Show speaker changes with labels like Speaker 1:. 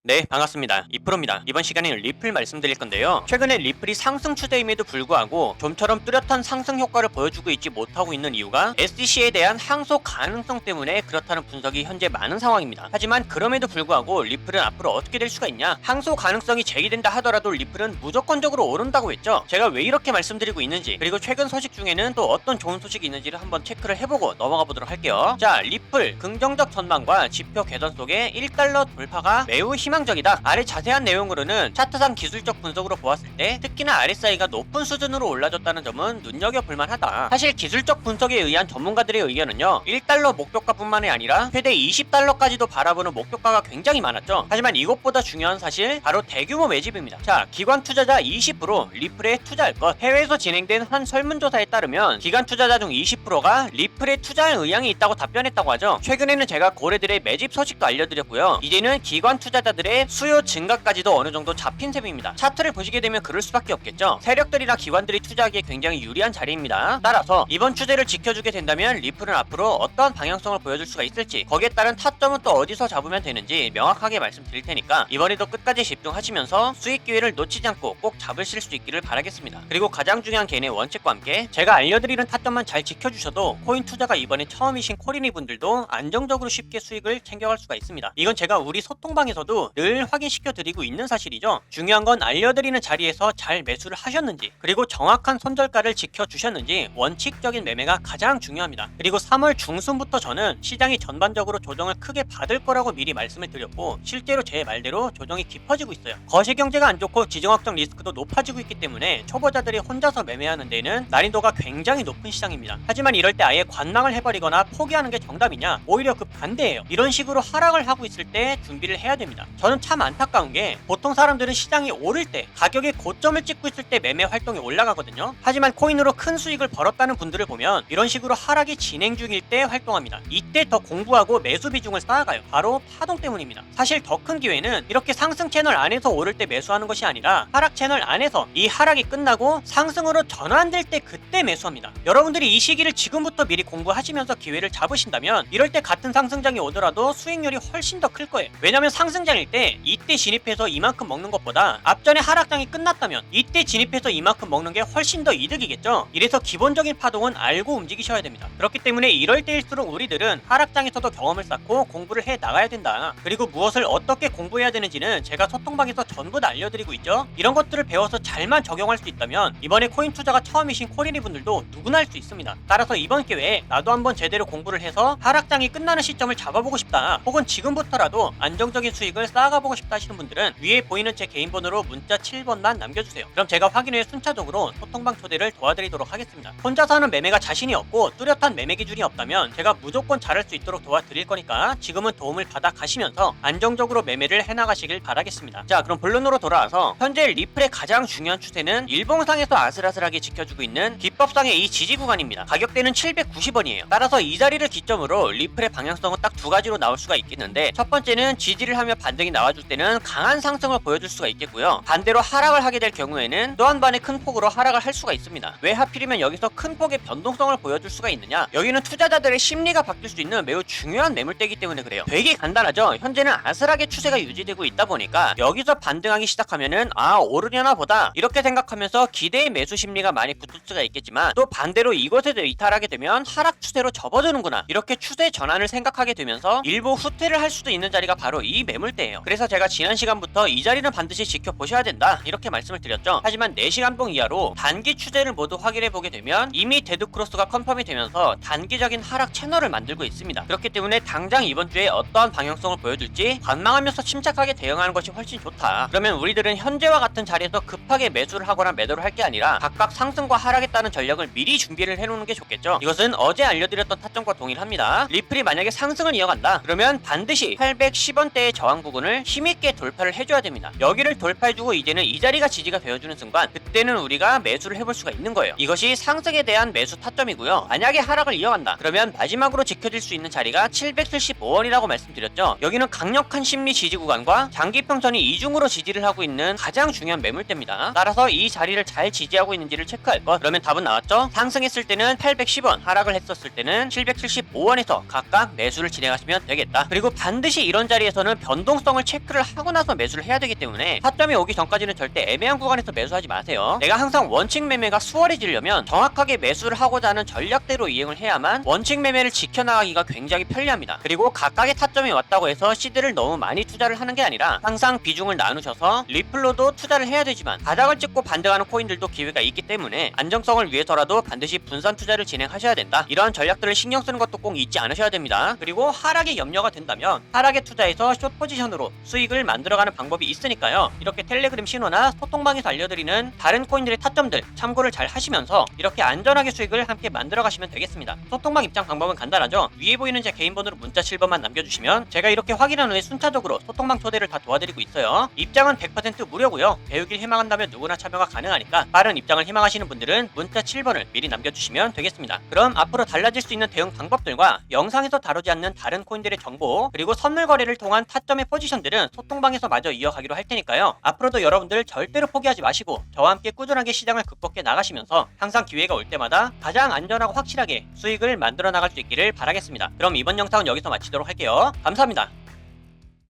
Speaker 1: 네, 반갑습니다. 이프로입니다. 이번 시간에는 리플 말씀드릴 건데요. 최근에 리플이 상승 추세임에도 불구하고 좀처럼 뚜렷한 상승 효과를 보여주고 있지 못하고 있는 이유가 SEC에 대한 항소 가능성 때문에 그렇다는 분석이 현재 많은 상황입니다. 하지만 그럼에도 불구하고 리플은 앞으로 어떻게 될 수가 있냐? 항소 가능성이 제기된다 하더라도 리플은 무조건적으로 오른다고 했죠. 제가 왜 이렇게 말씀드리고 있는지, 그리고 최근 소식 중에는 또 어떤 좋은 소식이 있는지를 한번 체크를 해보고 넘어가 보도록 할게요. 자, 리플 긍정적 전망과 지표 개선 속에 1달러 돌파가 매우 희망적이다. 아래 자세한 내용으로는 차트상 기술적 분석으로 보았을 때 특히나 RSI가 높은 수준으로 올라졌다는 점은 눈여겨볼 만하다. 사실 기술적 분석에 의한 전문가들의 의견은요, 1달러 목표가뿐만이 아니라 최대 20달러까지도 바라보는 목표가가 굉장히 많았죠. 하지만 이것보다 중요한 사실 바로 대규모 매집입니다. 자, 기관 투자자 20% 리플에 투자할 것. 해외에서 진행된 한 설문조사에 따르면 기관 투자자 중 20%가 리플에 투자할 의향이 있다고 답변했다고 하죠. 최근에는 제가 고래들의 매집 소식도 알려드렸고요. 이제는 기관 투자자들의 수요 증가까지도 어느 정도 잡힌 셈입니다. 차트를 보시게 되면 그럴 수밖에 없겠죠. 세력들이나 기관들이 투자하기에 굉장히 유리한 자리입니다. 따라서 이번 추세를 지켜주게 된다면 리플은 앞으로 어떤 방향성을 보여줄 수가 있을지, 거기에 따른 타점은 또 어디서 잡으면 되는지 명확하게 말씀드릴 테니까 이번에도 끝까지 집중하시면서 수익 기회를 놓치지 않고 꼭 잡으실 수 있기를 바라겠습니다. 그리고 가장 중요한 개인의 원칙과 함께 제가 알려드리는 타점만 잘 지켜주셔도 코인 투자가 이번에 처음이신 코리니 분들도 안정적으로 쉽게 수익을 챙겨갈 수가 있습니다. 이건 제가 우리 소통방에서도 늘 확인시켜 드리고 있는 사실이죠. 중요한 건 알려드리는 자리에서 잘 매수를 하셨는지, 그리고 정확한 손절가를 지켜주셨는지, 원칙적인 매매가 가장 중요합니다. 그리고 3월 중순부터 저는 시장이 전반적으로 조정을 크게 받을 거라고 미리 말씀을 드렸고, 실제로 제 말대로 조정이 깊어지고 있어요. 거시경제가 안 좋고 지정학적 리스크도 높아지고 있기 때문에 초보자들이 혼자서 매매하는 데는 난이도가 굉장히 높은 시장입니다. 하지만 이럴 때 아예 관망을 해버리거나 포기하는 게 정답이냐? 오히려 그 반대예요. 이런 식으로 하락을 하고 있을 때 준비를 해야 됩니다. 저는 참 안타까운 게, 보통 사람들은 시장이 오를 때, 가격의 고점을 찍고 있을 때 매매 활동이 올라가거든요. 하지만 코인으로 큰 수익을 벌었다는 분들을 보면 이런 식으로 하락이 진행 중일 때 활동합니다. 이때 더 공부하고 매수 비중을 쌓아가요. 바로 파동 때문입니다. 사실 더 큰 기회는 이렇게 상승 채널 안에서 오를 때 매수하는 것이 아니라 하락 채널 안에서 이 하락이 끝나고 상승으로 전환될 때 그때 매수합니다. 여러분들이 이 시기를 지금부터 미리 공부하시면서 기회를 잡으신다면 이럴 때 같은 상승장이 오더라도 수익률이 훨씬 더 클 거예요. 왜냐면 상승장일 때 이때 진입해서 이만큼 먹는 것보다 앞전에 하락장이 끝났다면 이때 진입해서 이만큼 먹는 게 훨씬 더 이득이겠죠. 이래서 기본적인 파동은 알고 움직이셔야 됩니다. 그렇기 때문에 이럴 때일수록 우리들은 하락장에서도 경험을 쌓고 공부를 해 나가야 된다. 그리고 무엇을 어떻게 공부해야 되는지는 제가 소통방에서 전부 다 알려드리고 있죠. 이런 것들을 배워서 잘만 적용할 수 있다면 이번에 코인 투자가 처음이신 코리니 분들도 누구나 할 수 있습니다. 따라서 이번 기회에 나도 한번 제대로 공부를 해서 하락장이 끝나는 시점을 잡아보고 싶다, 혹은 지금부터라도 안정적인 수익을 쌓아가보고 싶다 하시는 분들은 위에 보이는 제 개인 번호로 문자 7번만 남겨주세요. 그럼 제가 확인 후에 순차적으로 소통방 초대를 도와드리도록 하겠습니다. 혼자서 하는 매매가 자신이 없고 뚜렷한 매매 기준이 없다면 제가 무조건 잘할 수 있도록 도와드릴 거니까 지금은 도움을 받아 가시면서 안정적으로 매매를 해나가시길 바라겠습니다. 자, 그럼 본론으로 돌아와서 현재 리플의 가장 중요한 추세는 일봉상에서 아슬아슬하게 지켜주고 있는 기법상의 이 지지 구간입니다. 가격대는 790원이에요. 따라서 이 자리를 기점으로 리플의 방향성은 딱 두 가지로 나올 수가 있겠는데, 첫 번째는 지지를 하며 반등이 나와줄 때는 강한 상승을 보여줄 수가 있겠고요. 반대로 하락을 하게 될 경우에는 또 한 번의 큰 폭으로 하락을 할 수가 있습니다. 왜 하필이면 여기서 큰 폭의 변동성을 보여줄 수가 있느냐? 여기는 투자자들의 심리가 바뀔 수 있는 매우 중요한 매물대이기 때문에 그래요. 되게 간단하죠? 현재는 아슬하게 추세가 유지되고 있다 보니까 여기서 반등하기 시작하면은 오르려나 보다 이렇게 생각하면서 기대의 매수 심리가 많이 붙을 수가 있겠지만, 또 반대로 이곳에서 이탈하게 되면 하락 추세로 접어드는구나, 이렇게 추세 전환을 생각하게 되면서 일부 후퇴를 할 수도 있는 자리가 바로 이 매물대예요. 그래서 제가 지난 시간부터 이 자리는 반드시 지켜보셔야 된다, 이렇게 말씀을 드렸죠. 하지만 4시간봉 이하로 단기 추세를 모두 확인해 보게 되면 이미 데드크로스가 컨펌이 되면서 단기적인 하락 채널을 만들고 있습니다. 그렇기 때문에 당장 이번 주에 어떠한 방향성을 보여줄지 관망하면서 침착하게 대응하는 것이 훨씬 좋다. 그러면 우리들은 현재와 같은 자리에서 급하게 매수를 하거나 매도를 할 게 아니라 각각 상승과 하락에 따른 전략을 미리 준비를 해놓는 게 좋겠죠. 이것은 어제 알려드렸던 타점과 동일합니다. 리플이 만약에 상승을 이어간다, 그러면 반드시 810원대의 저항 부분을 힘있게 돌파를 해줘야 됩니다. 여기를 돌파해주고 이제는 이 자리가 지지가 되어주는 순간, 그때는 우리가 매수를 해볼 수가 있는 거예요. 이것이 상승에 대한 매수 타점이고요. 만약에 하락을 이어간다, 그러면 마지막으로 지켜질 수 있는 자리가 775원이라고 말씀드렸죠. 여기는 강력한 심리 지지 구간과 장기평선이 이중으로 지지를 하고 있는 가장 중요한 매물대입니다. 따라서 이 자리를 잘 지지하고 있는지를 체크할 것. 그러면 답은 나왔죠? 상승했을 때는 810원, 하락을 했었을 때는 775원에서 각각 매수를 진행하시면 되겠다. 그리고 반드시 이런 자리에서는 변동성 안정성을 체크를 하고 나서 매수를 해야 되기 때문에 타점이 오기 전까지는 절대 애매한 구간에서 매수하지 마세요. 내가 항상 원칙 매매가 수월해지려면 정확하게 매수를 하고자 하는 전략대로 이행을 해야만 원칙 매매를 지켜나가기가 굉장히 편리합니다. 그리고 각각의 타점이 왔다고 해서 시드를 너무 많이 투자를 하는 게 아니라 항상 비중을 나누셔서 리플로도 투자를 해야 되지만 바닥을 찍고 반등하는 코인들도 기회가 있기 때문에 안정성을 위해서라도 반드시 분산 투자를 진행하셔야 된다. 이러한 전략들을 신경 쓰는 것도 꼭 잊지 않으셔야 됩니다. 그리고 하락이 염려가 된다면 하락에 투자해서 숏 포지션으로 수익을 만들어가는 방법이 있으니까요. 이렇게 텔레그램 신호나 소통방에서 알려드리는 다른 코인들의 타점들 참고를 잘 하시면서 이렇게 안전하게 수익을 함께 만들어 가시면 되겠습니다. 소통방 입장 방법은 간단하죠. 위에 보이는 제 개인 번호로 문자 7번만 남겨주시면 제가 이렇게 확인한 후에 순차적으로 소통방 초대를 다 도와드리고 있어요. 입장은 100% 무료고요. 배우길 희망한다면 누구나 참여가 가능하니까 빠른 입장을 희망하시는 분들은 문자 7번을 미리 남겨주시면 되겠습니다. 그럼 앞으로 달라질 수 있는 대응 방법들과 영상에서 다루지 않는 다른 코인들의 정보 그리고 선물 거래를 통한 타점의 포지션들은 소통방에서 마저 이어가기로 할 테니까요. 앞으로도 여러분들 절대로 포기하지 마시고 저와 함께 꾸준하게 시장을 극복해 나가시면서 항상 기회가 올 때마다 가장 안전하고 확실하게 수익을 만들어 나갈 수 있기를 바라겠습니다. 그럼 이번 영상은 여기서 마치도록 할게요. 감사합니다.